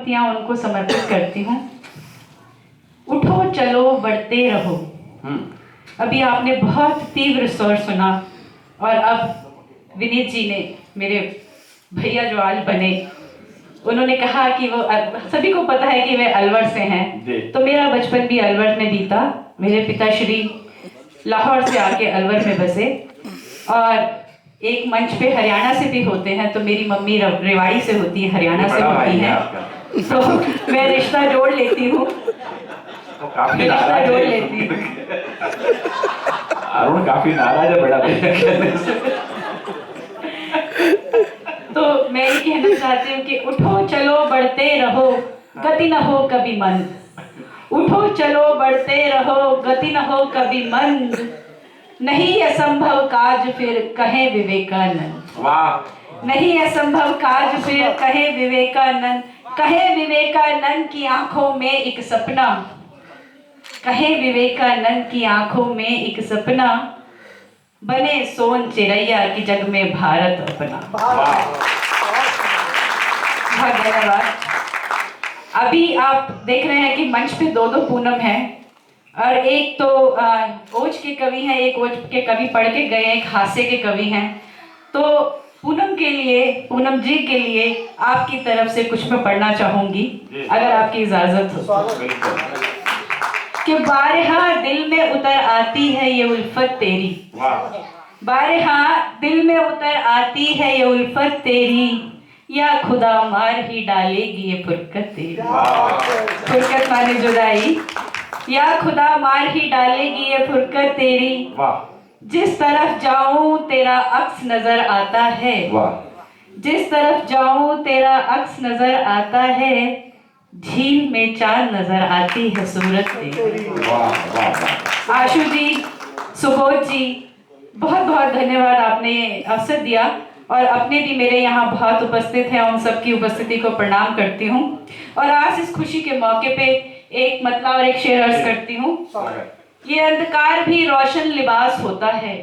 पंक्तियां उनको समर्पित करती हूँ। उठो चलो बढ़ते रहो। अभी आपने बहुत तीव्र स्वर सुना और अब विनीत जी ने, मेरे भैया जो आज बने, उन्होंने कहा कि वो, सभी को पता है कि वे अलवर से हैं, तो मेरा बचपन भी अलवर में बीता। मेरे पिताश्री लाहौर से आके अलवर में बसे और एक मंच पे हरियाणा से भी होते हैं, तो मेरी मम्मी रेवाड़ी से होती है, हरियाणा से होती है, तो मैं रिश्ता जोड़ लेती हूँ, रिश्ता जोड़ लेती हूँ। अरुण काफी नाराज है बड़ा भैया कहने से। तो मैं ये कहना चाहती हूँ कि उठो चलो बढ़ते रहो, गति न हो कभी मंद। उठो चलो बढ़ते रहो, गति न हो कभी मंद। नहीं असंभव काज फिर कहे विवेकानंद। वाह। नहीं असंभव काज फिर कहे विवेकानंद। कहे विवेकानंद की आंखों में एक सपना, कहे विवेकानंद की आंखों में एक सपना, बने सोन चिड़ैया की जग में भारत अपना। बहुत धन्यवाद। अभी आप देख रहे हैं कि मंच पे दो दो पूनम हैं, और एक तो ओज के कवि हैं, एक ओज के कवि पढ़ के गए, एक हास्य के कवि हैं। तो पूनम के लिए, पूनम जी के लिए आपकी तरफ से कुछ मैं पढ़ना चाहूंगी, अगर आपकी इजाजत हो। कि बारहा दिल में उतर आती है ये उल्फत तेरी, बारहा दिल में उतर आती है ये उल्फत तेरी, या खुदा मार ही डालेगी ये फुरकत तेरी। फुरकत माने जुदाई, या खुदा मार ही डालेगी ये फुरकत तेरी। जिस तरफ जाऊं तेरा अक्स नजर आता है, जिस तरफ जाऊं तेरा अक्स नजर आता है, झील में चांद नजर आती है सूरत तेरी। आशु जी, सुबोध जी, बहुत बहुत धन्यवाद, आपने ये अवसर दिया, और अपने भी मेरे यहाँ बहुत उपस्थित हैं, उन सबकी उपस्थिति को प्रणाम करती हूँ। और आज इस खुशी के मौके पे एक मतला और एक शेर अर्ज करती हूँ। ये अंधकार भी रोशन लिबास होता है,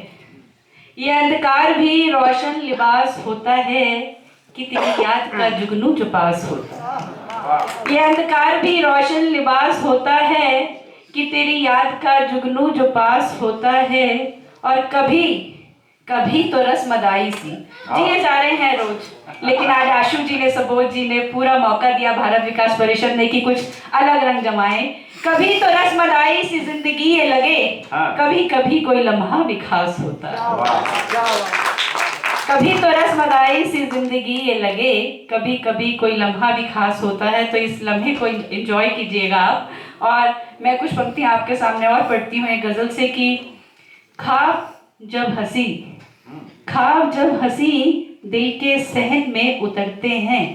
ये अंधकार भी रोशन लिबास होता है, कि तेरी याद का जुगनू जो पास होता है। ये अंधकार भी रोशन लिबास होता है, कि तेरी याद का जुगनू जो पास होता है। और कभी कभी तो रस्मदाई सी जिए जा रहे हैं रोज, लेकिन आज आशु जी ने, सबोध जी ने पूरा मौका दिया, भारत विकास परिषद ने, कि कुछ अलग रंग जमाए। कभी तो रस्मदाई सी जिंदगी ये लगे, कभी कभी कोई लम्हा भी खास होता है। कभी तो रस्मदाई सी जिंदगी ये लगे, कभी कभी कोई लम्हा भी खास होता है। तो इस लम्हे को एंजॉय कीजिएगा आप। और मैं कुछ पंक्तियां आपके सामने और पढ़ती हूँ एक गजल से, कि ख्वाब जब हंसी, ख्वाब जब हंसी दिल के सहन में उतरते हैं,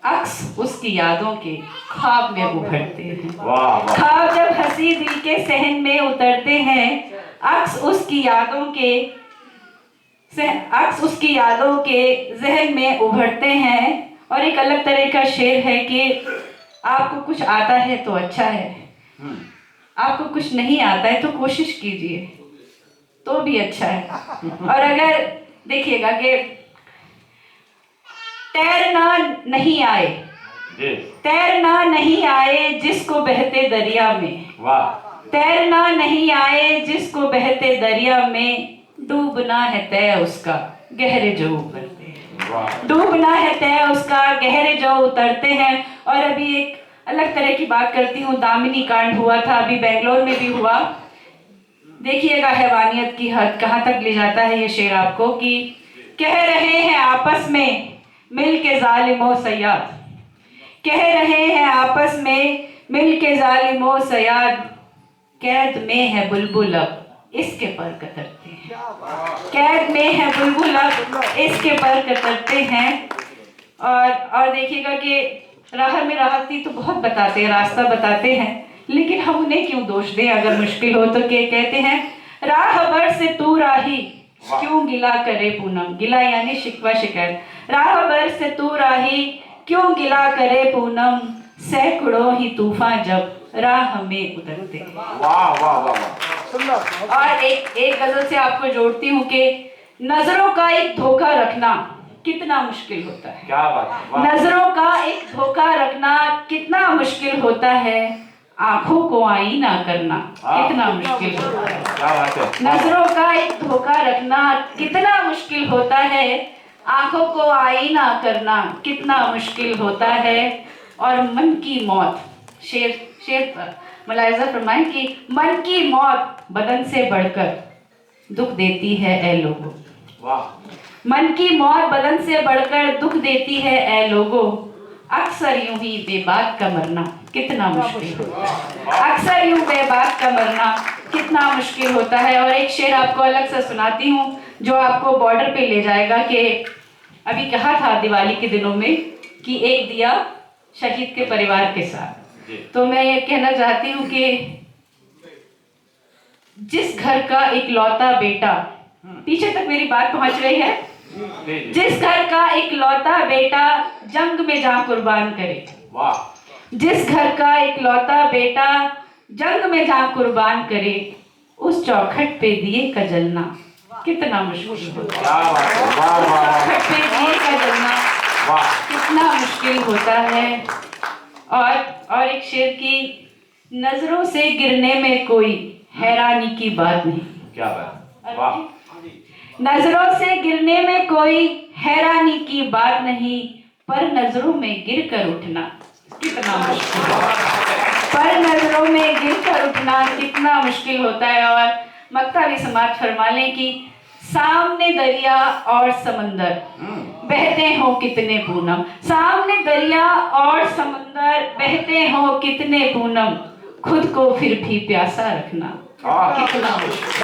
अक्स उसकी यादों के ख्वाब में उभरते हैं। ख्वाब जब हंसी दिल के सहन में उतरते हैं, अक्स उसकी यादों के, अक्स उसकी यादों के जहन में उभरते हैं। और एक अलग तरह का शेर है कि आपको कुछ आता है तो अच्छा है, आपको कुछ नहीं आता है तो कोशिश कीजिए तो भी अच्छा है। और अगर देखिएगा कि तैरना नहीं आए, तैरना नहीं आए जिसको बहते दरिया में, तैरना नहीं आए जिसको बहते दरिया में, डूबना है तय उसका गहरे जो उतरते हैं। डूबना है तय उसका गहरे जो उतरते हैं। और अभी एक अलग तरह की बात करती हूँ, दामिनी कांड हुआ था, अभी बेंगलोर में भी हुआ। देखिएगा हैवानियत की हद कहाँ तक ले जाता है ये शेर आपको, कि कह रहे हैं आपस में मिल के जालिमो सयाद, कह रहे हैं आपस में मिल के जालिमो सयाद, कैद में है बुलबुल अब इसके पर कतरते हैं, कैद में है बुलबुल अब इसके पर कतरते हैं। और देखिएगा कि राह में राहती तो बहुत बताते हैं, रास्ता बताते हैं, लेकिन हम उन्हें क्यों दोष दें अगर मुश्किल हो तो। के कहते हैं, राह भर से तू राही क्यों गिला करे पूनम, गिला यानी शिकवा शिकायत, राह भर से तू राही क्यों गिला करे पूनम, सैकड़ों ही तूफान जब राह में उतरते। वाह वाह वाह। और एक गजल से आपको जोड़ती हूँ कि नजरों का एक धोखा रखना कितना मुश्किल होता है। क्या बात। नजरों का एक धोखा मुश्किल होता है आंखों को आईना करना, कितना मुश्किल होता है। क्या बात है। नजरों का एक धोखा रखना कितना मुश्किल होता है, आंखों को आईना करना कितना मुश्किल होता है। और मन की मौत, शेर शेर पर मुलाहिजा फरमाएं कि मन की मौत बदन से बढ़कर दुख देती है ए लोगों। वाह। मन की मौत बदन से बढ़कर दुख देती है ए लोगों, अक्सर यूं ही बेबाक का मरना कितना मुश्किल होता है। अक्सर यूं बेबाक का मरना कितना मुश्किल होता है। और एक शेर आपको अलग से सुनाती हूँ जो आपको बॉर्डर पे ले जाएगा कि अभी कहा था दिवाली के दिनों में कि एक दिया शहीद के परिवार के साथ। तो मैं ये कहना चाहती हूँ कि जिस घर का इकलौता बेटा, पीछे तक मेरी बात पहुंच रही है, जिस घर का इकलौता बेटा जंग में जा कुर्बान करे, वाह। जिस घर का इकलौता बेटा जंग में जा कुर्बान करे, उस चौखट पे दिए का जलना कितना मुश्किल होता है। क्या बात है। वाह वाह वाह। चौखट पे दिए का जलना वाह। कितना मुश्किल होता है। और एक शेर की, नजरों से गिरने में कोई हैरानी की बात नहीं। क्या बात। वाह। नजरों से गिरने में कोई हैरानी की बात नहीं, पर नजरों में गिर कर उठना कितना मुश्किल है। पर नजरों में गिर कर उठना कितना मुश्किल होता है। और मक्ता भी समाज फरमा लें कि सामने दरिया और समंदर बहते हो कितने पूनम, सामने दरिया और समंदर बहते हो कितने पूनम, खुद को फिर भी प्यासा रखना कितना मुश्किल,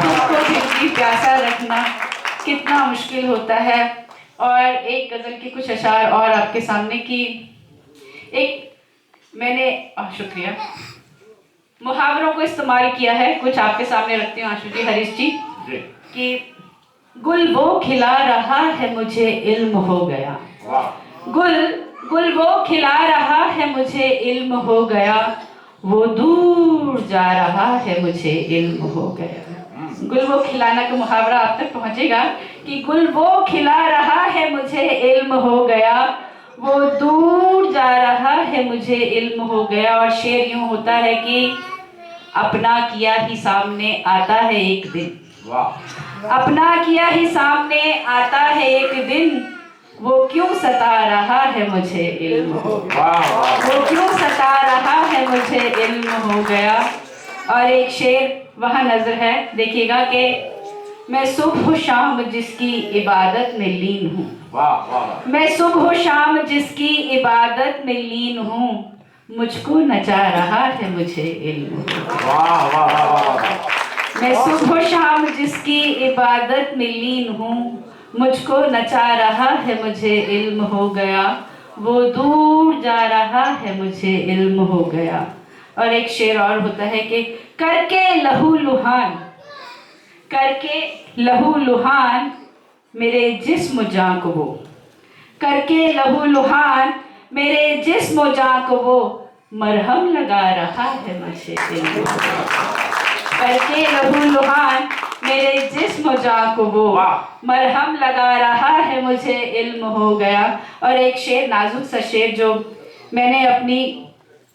खुद को फिर भी प्यासा रखना कितना मुश्किल होता है। और एक गजल की कुछ अशार और आपके सामने की, एक मैंने शुक्रिया मुहावरों को इस्तेमाल किया है, कुछ आपके सामने रखती हूँ आशु जी, हरीश जी, कि गुल वो खिला रहा है मुझे इल्म हो गया, गुल वो खिला रहा है मुझे इल्म हो गया, वो दूर जा रहा है मुझे इल्म हो गया। गुल वो खिलाना का मुहावरा आप तक पहुंचेगा कि गुल वो खिला रहा है मुझे इल्म हो गया, वो दूर जा रहा है मुझे इल्म हो गया। और शेर यूं होता है कि अपना किया ही सामने आता है एक दिन, अपना किया ही सामने आता है एक दिन, वो क्यों सता रहा है मुझे इल्म हो गया, वो क्यों सता रहा है मुझे इल्म हो गया। और एक शेर वहाँ नजर है, देखिएगा कि मैं सुबह शाम जिसकी इबादत में लीन हूँ, मैं सुबह शाम जिसकी इबादत में लीन हूँ, मुझको नचा रहा है मुझे इल्म हो गया। मैं सुबह शाम जिसकी इबादत में लीन हूँ, मुझको नचा रहा है मुझे इल्म हो गया, वो दूर जा रहा है मुझे इल्म हो गया। और एक शेर और होता है कि करके लहू लुहान, करके लहू लुहान मेरे जिस्म जां को वो, करके लहू लुहान मेरे जिस्म जां को वो, मरहम लगा रहा है मुझे इल्म हो गया। करके लहू लुहान मेरे जिस्म जां को वो, मरहम लगा रहा है मुझे इल्म हो गया। और एक शेर, नाजुक सा शेर जो मैंने अपनी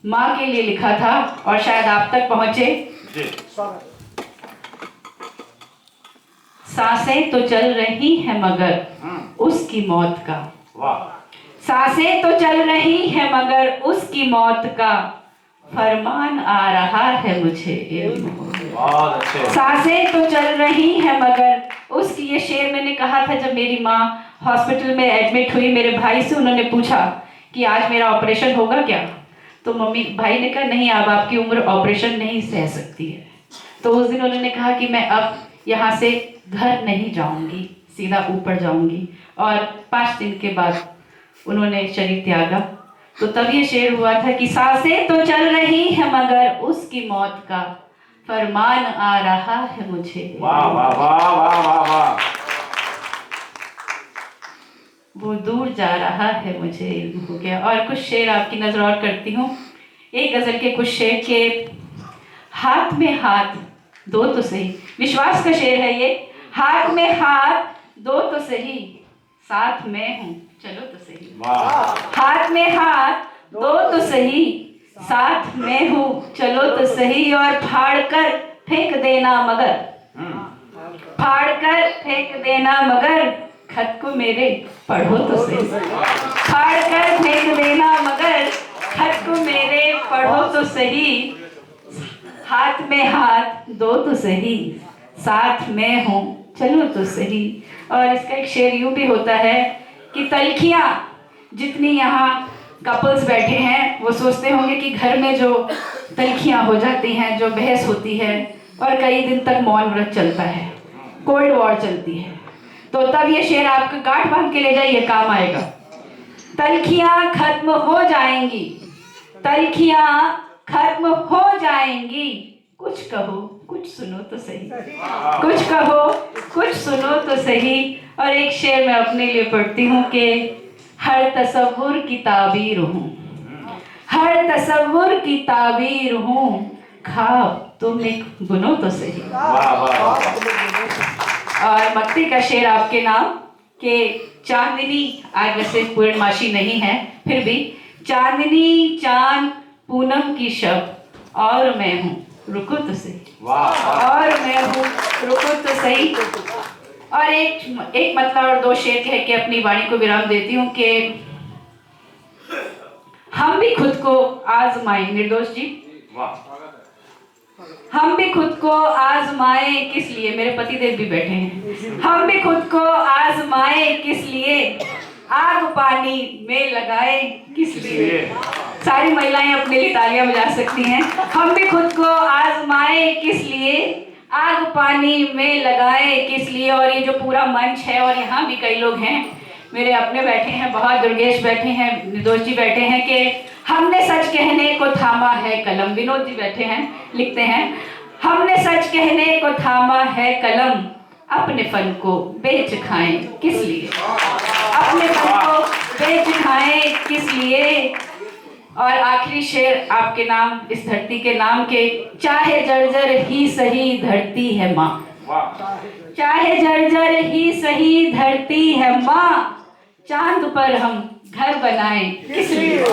माँ के लिए लिखा था और शायद आप तक पहुंचे। सांसें तो चल रही है मगर उसकी मौत का, सांसें तो चल रही है मगर उसकी मौत का, फरमान आ रहा है मुझे इल्म हो गया। सांसें तो चल रही है मगर उसकी, ये शेर मैंने कहा था जब मेरी माँ हॉस्पिटल में एडमिट हुई, मेरे भाई से उन्होंने पूछा कि आज मेरा ऑपरेशन होगा क्या, तो मम्मी भाई ने कहा नहीं, अब आपकी उम्र ऑपरेशन नहीं सह सकती है। तो उस दिन उन्होंने कहा कि मैं अब यहाँ से घर नहीं जाऊँगी, सीधा ऊपर जाऊँगी। और 5 दिन के बाद उन्होंने शरीर त्यागा। तो तब ये शेर हुआ था कि सांसें तो चल रही है मगर उसकी मौत का, फरमान आ रहा है मुझे। वाह वाह वाह वाह वाह वाह। वो दूर जा रहा है मुझे इल्म हो गया। और कुछ शेर आपकी नजर और करती हूँ, एक गजल के कुछ शेर के, हाथ में हाथ दो तो सही, विश्वास का शेर है ये, हाथ में हाथ दो तो सही, साथ में हूँ चलो तो सही, हाथ में हाथ दो तो सही, साथ में हूँ चलो तो सही, और फाड़ कर फेंक देना मगर, फाड़ कर फेंक देना मगर, खत को मेरे पढ़ो तो सही। फाड़ कर फेंक देना मगर, खत को मेरे पढ़ो तो सही, हाथ में हाथ दो तो सही, साथ में हूँ चलो तो सही। और इसका एक शेर यूं भी होता है कि तलखियाँ, जितनी यहाँ कपल्स बैठे हैं वो सोचते होंगे कि घर में जो तलखियाँ हो जाती हैं, जो बहस होती है और कई दिन तक मौन व्रत चलता है, कोल्ड वॉर चलती है, तो तब ये शेर आपको गांठ बांध के ले जाइए, काम आएगा। तलखियाँ खत्म हो जाएंगी, तलखियाँ खत्म हो जाएंगी, कुछ कहो कुछ सुनो तो सही, कुछ कहो कुछ सुनो तो सही। और एक शेर मैं अपने लिए पढ़ती हूँ कि हर तसव्वुर की ताबीर हूँ, हर तसव्वुर की ताबीर हूँ, ख्वाब तुम एक बुनो तो सही। वाह वाह वाह। और मक्ती का शेर आपके नाम के चांदनी, आज वैसे पूर्णमासी नहीं है, फिर भी चांदनी चांद पूनम की शब, और मैं हूँ रुको तो सही, और मैं हूँ रुको तो सही। और एक मतलब और दो शेर कह के अपनी वाणी को विराम देती हूँ कि हम भी खुद को आजमाएं, निर्दोष जी, हम भी खुद को आजमाएं किस लिए, मेरे पतिदेव भी बैठे हैं, हम भी खुद को आजमाएं किस लिए, आग पानी में लगाए किस लिए। सारी महिलाएं अपने लिए तालियां बजा सकती हैं। हम भी खुद को आजमाएं किस लिए, आग पानी में लगाए किस लिए। और ये जो पूरा मंच है और यहाँ भी कई लोग हैं, मेरे अपने बैठे हैं, बहुत दुर्गेश बैठे हैं, निर्दोष जी बैठे हैं कि हमने सच कहने को थामा है कलम, विनोद जी बैठे हैं लिखते हैं, हमने सच कहने को थामा है कलम, अपने फन को बेच खाएं किस लिए, अपने फन को बेच खाएं किस लिए। और आखिरी शेर आपके नाम, इस धरती के नाम के, चाहे जर्जर ही सही धरती है माँ, चाहे जर्जर ही सही धरती है माँ, चांद पर हम घर बनाएं किस लिए।